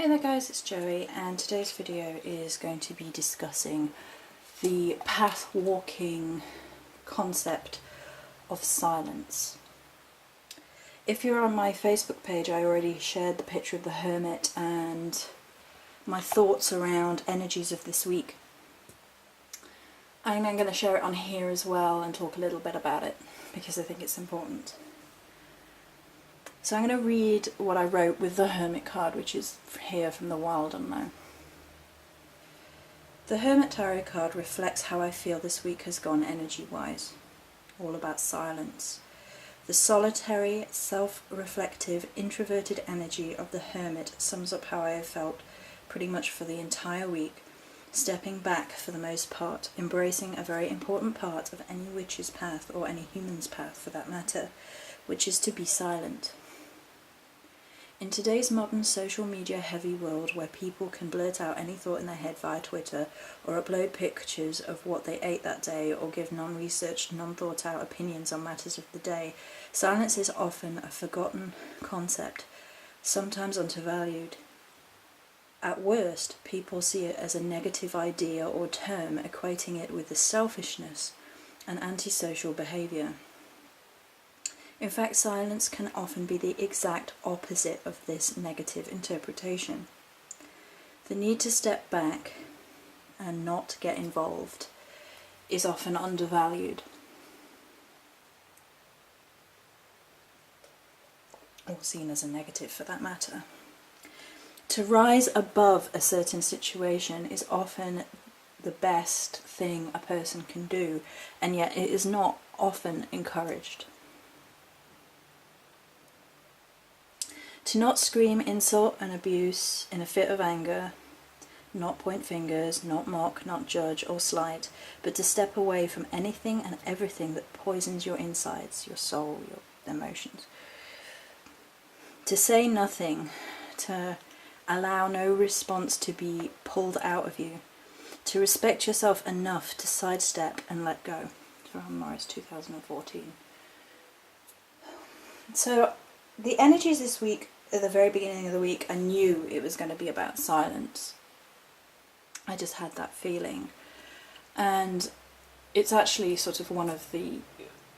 Hey there guys, it's Joey, and today's video is going to be discussing the path-walking concept of silence. If you're on my Facebook page, I already shared the picture of the hermit and my thoughts around energies of this week. And I'm going to share it on here as well and talk a little bit about it because I think it's important. So I'm going to read what I wrote with the Hermit card, which is here from the Wild Unknown. The Hermit Tarot card reflects how I feel this week has gone energy-wise. All about silence. The solitary, self-reflective, introverted energy of the Hermit sums up how I have felt pretty much for the entire week, stepping back for the most part, embracing a very important part of any witch's path, or any human's path for that matter, which is to be silent. In today's modern social media heavy world where people can blurt out any thought in their head via Twitter or upload pictures of what they ate that day or give non-researched, non-thought out opinions on matters of the day, silence is often a forgotten concept, sometimes undervalued. At worst, people see it as a negative idea or term, equating it with the selfishness and antisocial behaviour. In fact, silence can often be the exact opposite of this negative interpretation. The need to step back and not get involved is often undervalued, or seen as a negative for that matter. To rise above a certain situation is often the best thing a person can do, and yet it is not often encouraged. To not scream insult and abuse in a fit of anger, not point fingers, not mock, not judge or slight, but to step away from anything and everything that poisons your insides, your soul, your emotions. To say nothing, to allow no response to be pulled out of you, to respect yourself enough to sidestep and let go. From Morris 2014. So the energies this week, at the very beginning of the week, I knew it was going to be about silence. I just had that feeling. And it's actually sort of one of the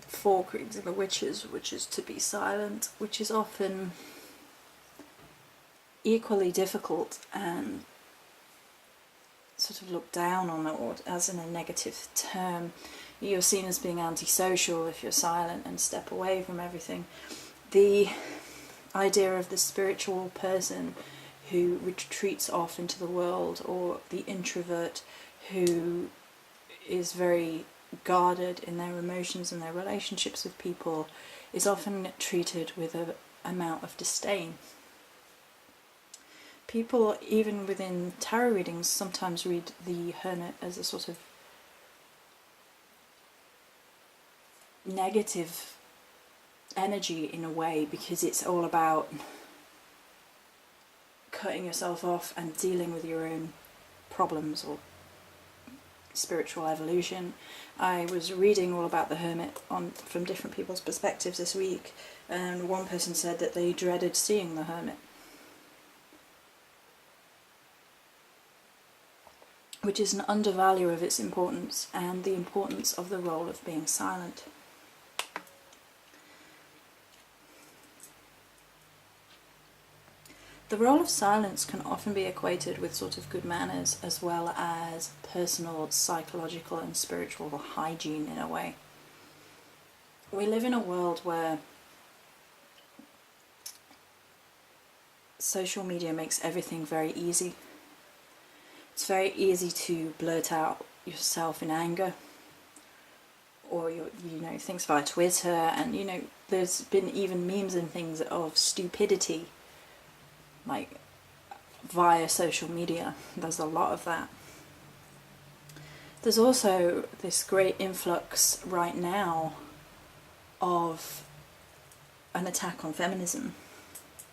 four creeds of the witches, which is to be silent, which is often equally difficult and sort of looked down on, or as in a negative term. You're seen as being antisocial if you're silent and step away from everything. The idea of the spiritual person who retreats off into the world, or the introvert who is very guarded in their emotions and their relationships with people, is often treated with an amount of disdain. People, even within tarot readings, sometimes read the hermit as a sort of negative energy in a way, because it's all about cutting yourself off and dealing with your own problems or spiritual evolution. I was reading all about the hermit from different people's perspectives this week, and one person said that they dreaded seeing the hermit, which is an undervalue of its importance and the importance of the role of being silent. The role of silence can often be equated with sort of good manners, as well as personal, psychological and spiritual hygiene in a way. We live in a world where social media makes everything very easy. It's very easy to blurt out yourself in anger, or things via Twitter, and there's been even memes and things of stupidity, like via social media. There's a lot of that. There's also this great influx right now of an attack on feminism,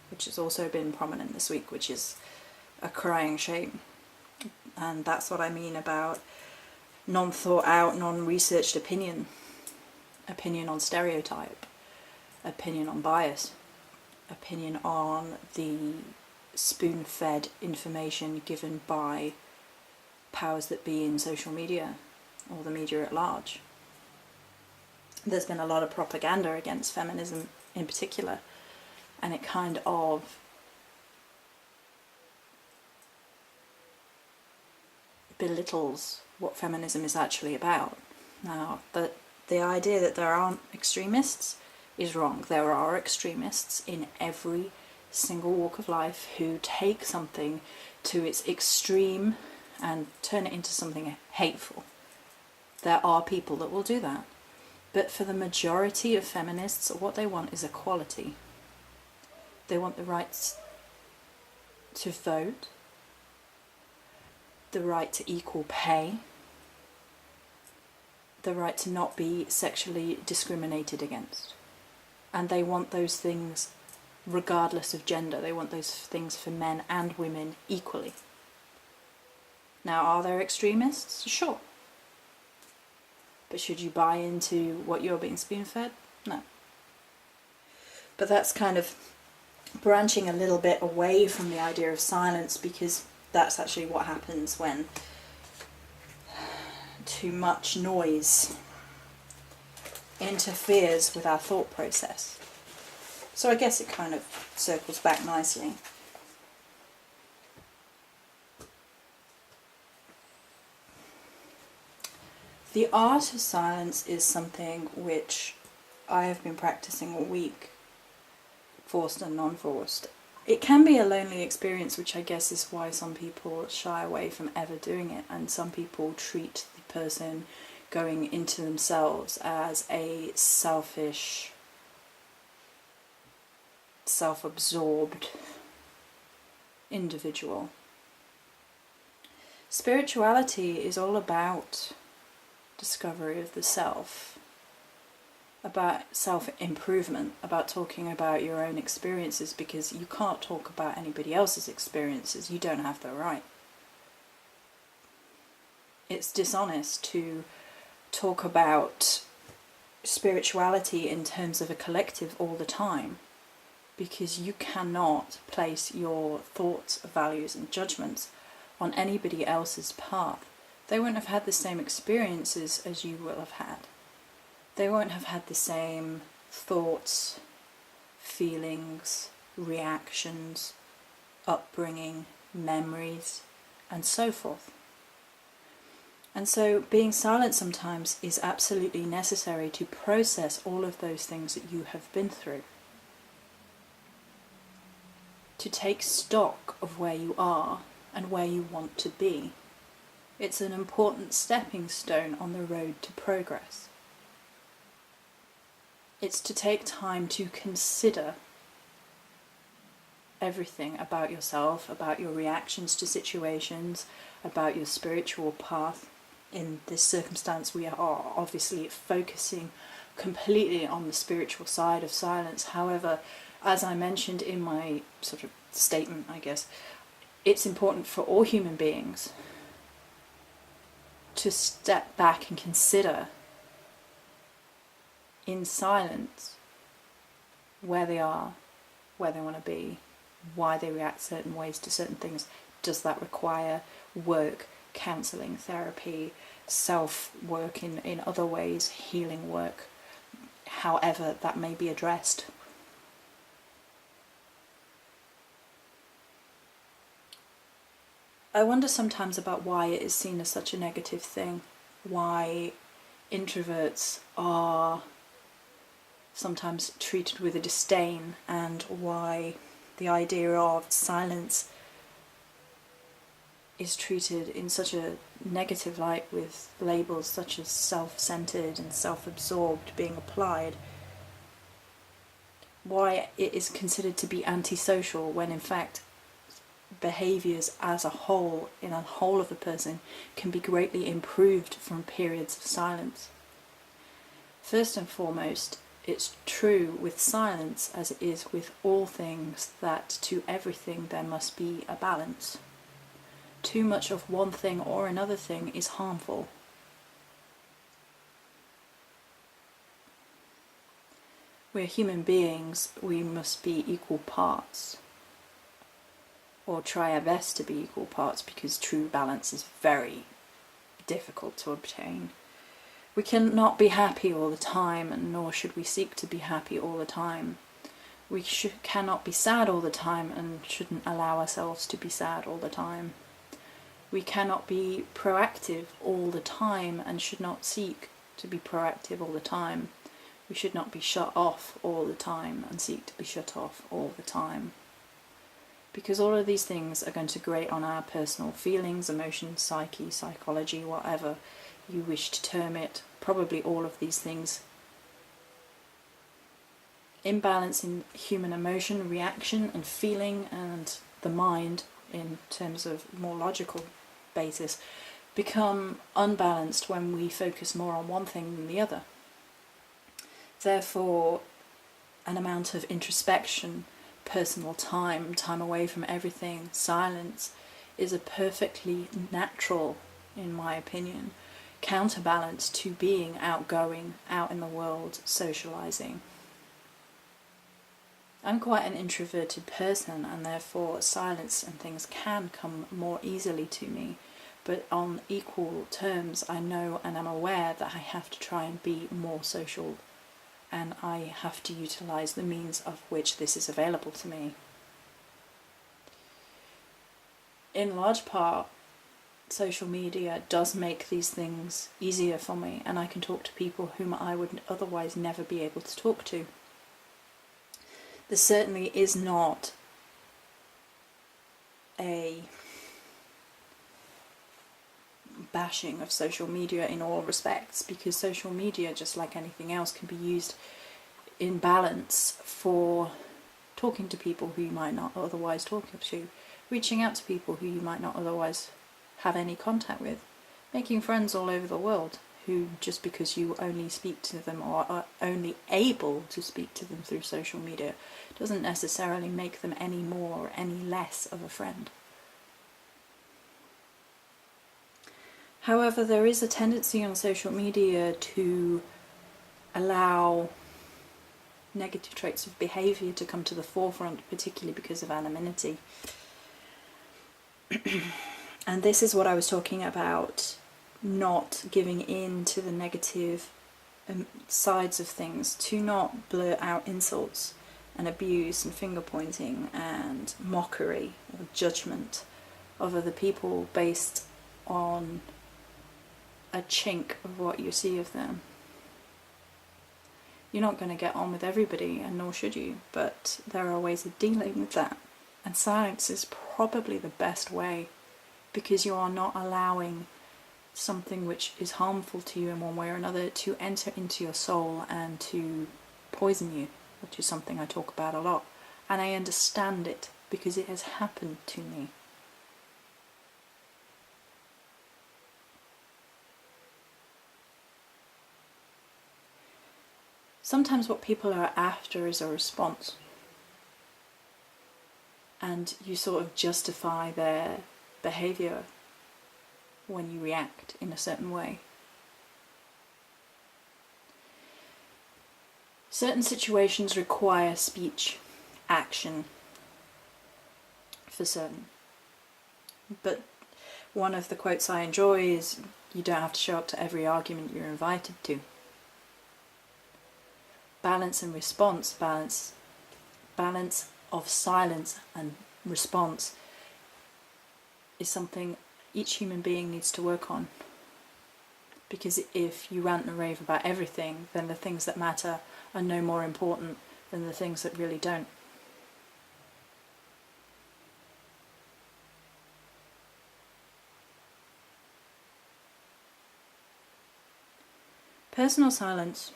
which has also been prominent this week, which is a crying shame. And that's what I mean about non-thought out, non-researched opinion on stereotype, opinion on bias, opinion on the spoon-fed information given by powers that be in social media or the media at large. There's been a lot of propaganda against feminism in particular, and it kind of belittles what feminism is actually about. Now, the idea that there aren't extremists is wrong. There are extremists in every single walk of life who take something to its extreme and turn it into something hateful. There are people that will do that. But for the majority of feminists, what they want is equality. They want the rights to vote, the right to equal pay, the right to not be sexually discriminated against. And they want those things regardless of gender. They want those things for men and women equally. Now, are there extremists? Sure. But should you buy into what you're being spoon-fed? No. But that's kind of branching a little bit away from the idea of silence, because that's actually what happens when too much noise interferes with our thought process. So I guess it kind of circles back nicely. The art of silence is something which I have been practicing all week, forced and non-forced. It can be a lonely experience, which I guess is why some people shy away from ever doing it, and some people treat the person going into themselves as a selfish, self-absorbed individual. Spirituality is all about discovery of the self, about self-improvement, about talking about your own experiences, because you can't talk about anybody else's experiences. You don't have the right. It's dishonest to talk about spirituality in terms of a collective all the time, because you cannot place your thoughts, values and judgments on anybody else's path. They won't have had the same experiences as you will have had. They won't have had the same thoughts, feelings, reactions, upbringing, memories, and so forth. And so being silent sometimes is absolutely necessary to process all of those things that you have been through. To take stock of where you are and where you want to be. It's an important stepping stone on the road to progress. It's to take time to consider everything about yourself, about your reactions to situations, about your spiritual path. In this circumstance, we are obviously focusing completely on the spiritual side of silence. However, as I mentioned in my sort of statement, I guess, it's important for all human beings to step back and consider in silence where they are, where they want to be, why they react certain ways to certain things. Does that require work, counselling, therapy, self-work in other ways, healing work, however that may be addressed? I wonder sometimes about why it is seen as such a negative thing, why introverts are sometimes treated with a disdain, and why the idea of silence is treated in such a negative light, with labels such as self-centered and self-absorbed being applied. Why it is considered to be antisocial, when in fact behaviours as a whole, in a whole of a person, can be greatly improved from periods of silence. First and foremost, it's true with silence, as it is with all things, that to everything there must be a balance. Too much of one thing or another thing is harmful. We're human beings, we must be equal parts. or try our best to be equal parts, because true balance is very difficult to obtain. We cannot be happy all the time, and nor should we seek to be happy all the time. We cannot be sad all the time, and shouldn't allow ourselves to be sad all the time. We cannot be proactive all the time, and should not seek to be proactive all the time. We should not be shut off all the time, and seek to be shut off all the time. Because all of these things are going to grate on our personal feelings, emotions, psyche, psychology, whatever you wish to term it. Probably all of these things. Imbalance in human emotion, reaction and feeling, and the mind, in terms of more logical basis, become unbalanced when we focus more on one thing than the other. Therefore, an amount of introspection, personal time away from everything, silence, is a perfectly natural, in my opinion, counterbalance to being outgoing, out in the world, socializing. I'm quite an introverted person, and therefore silence and things can come more easily to me, but on equal terms I know and am aware that I have to try and be more social, and I have to utilize the means of which this is available to me. In large part, social media does make these things easier for me, and I can talk to people whom I would otherwise never be able to talk to. There certainly is not a bashing of social media in all respects, because social media, just like anything else, can be used in balance for talking to people who you might not otherwise talk to, reaching out to people who you might not otherwise have any contact with, making friends all over the world who, just because you only speak to them or are only able to speak to them through social media, doesn't necessarily make them any more or any less of a friend. However, there is a tendency on social media to allow negative traits of behaviour to come to the forefront, particularly because of anonymity. And this is what I was talking about, not giving in to the negative sides of things, to not blurt out insults and abuse and finger pointing and mockery or judgment of other people based on a chink of what you see of them. You're not going to get on with everybody, and nor should you, but there are ways of dealing with that. And silence is probably the best way, because you are not allowing something which is harmful to you in one way or another to enter into your soul and to poison you, which is something I talk about a lot. And I understand it because it has happened to me. Sometimes what people are after is a response, and you sort of justify their behaviour when you react in a certain way. Certain situations require speech, action, for certain. But one of the quotes I enjoy is, you don't have to show up to every argument you're invited to. Balance and response, balance of silence and response is something each human being needs to work on. Because if you rant and rave about everything, then the things that matter are no more important than the things that really don't. Personal silence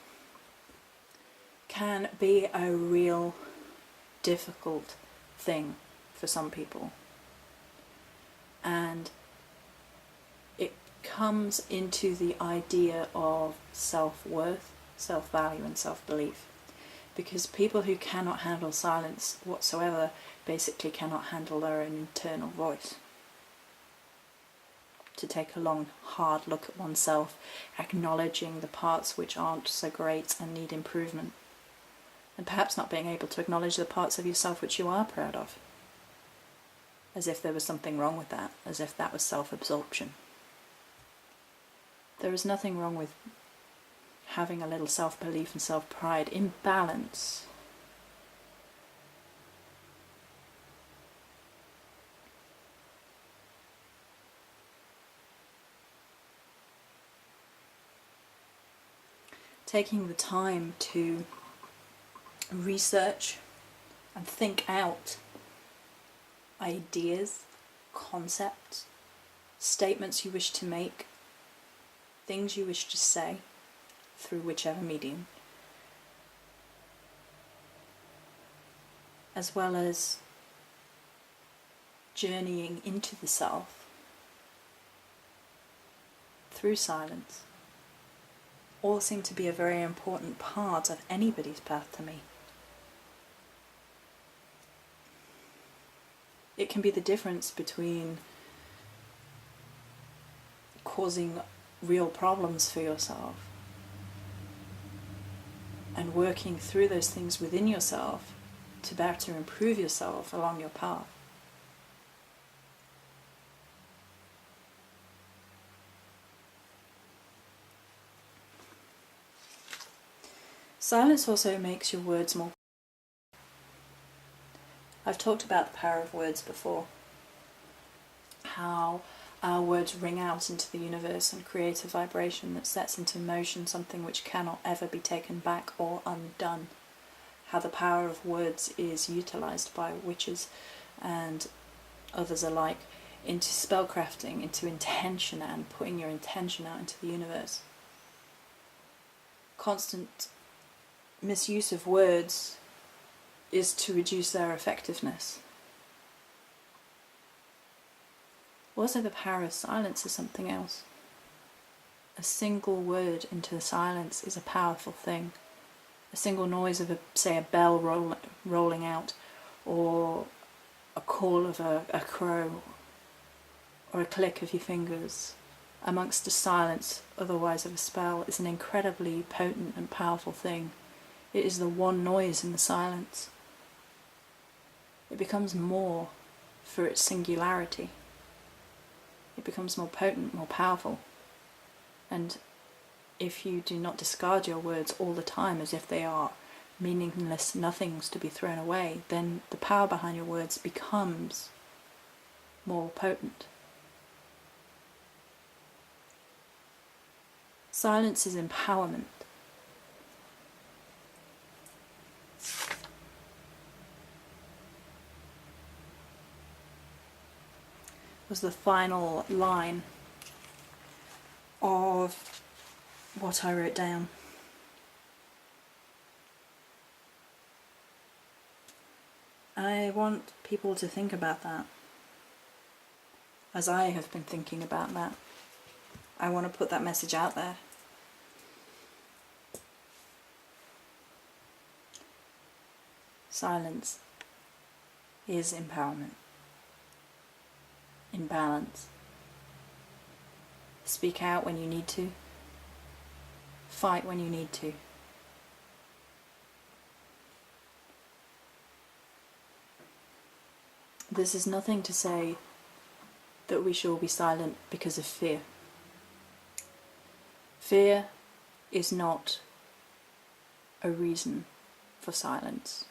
can be a real difficult thing for some people. And it comes into the idea of self-worth, self-value and self-belief. Because people who cannot handle silence whatsoever basically cannot handle their own internal voice. To take a long, hard look at oneself, acknowledging the parts which aren't so great and need improvement. And perhaps not being able to acknowledge the parts of yourself which you are proud of. as if there was something wrong with that, as if that was self-absorption. There is nothing wrong with having a little self-belief and self-pride in balance. Taking the time to research and think out ideas, concepts, statements you wish to make, things you wish to say through whichever medium, as well as journeying into the self through silence, all seem to be a very important part of anybody's path to me. It can be the difference between causing real problems for yourself and working through those things within yourself to better improve yourself along your path. Silence also makes your words more. I've talked about the power of words before, how our words ring out into the universe and create a vibration that sets into motion something which cannot ever be taken back or undone. How the power of words is utilised by witches and others alike into spellcrafting, into intention and putting your intention out into the universe. Constant misuse of words is to reduce their effectiveness. Also, the power of silence is something else. A single word into the silence is a powerful thing. A single noise of, say, a bell rolling out, or a call of a crow, or a click of your fingers, amongst a silence otherwise of a spell, is an incredibly potent and powerful thing. It is the one noise in the silence. It becomes more for its singularity. It becomes more potent, more powerful. And if you do not discard your words all the time as if they are meaningless nothings to be thrown away, then the power behind your words becomes more potent. Silence is empowerment. Was the final line of what I wrote down. I want people to think about that, as I have been thinking about that. I want to put that message out there. Silence is empowerment. In balance. Speak out when you need to. Fight when you need to. This is nothing to say that we shall be silent because of fear. Fear is not a reason for silence.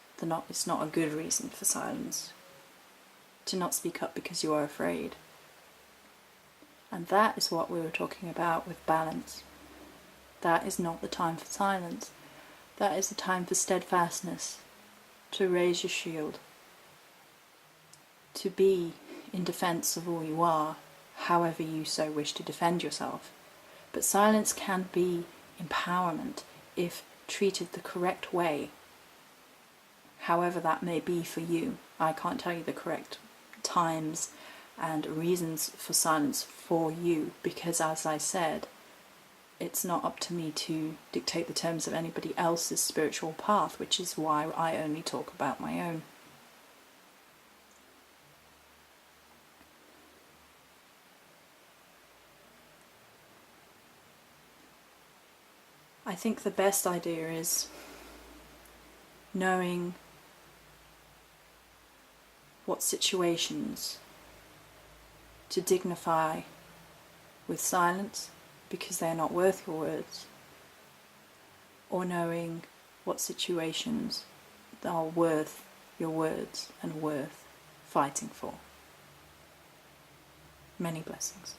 It's not a good reason for silence. To not speak up because you are afraid. And that is what we were talking about with balance. That is not the time for silence. That is the time for steadfastness, to raise your shield, to be in defense of all you are, however you so wish to defend yourself. But silence can be empowerment if treated the correct way, however that may be for you. I can't tell you the correct times and reasons for silence for you, because as I said, it's not up to me to dictate the terms of anybody else's spiritual path, which is why I only talk about my own. I think the best idea is knowing what situations to dignify with silence because they're not worth your words, or knowing what situations are worth your words and worth fighting for. Many blessings.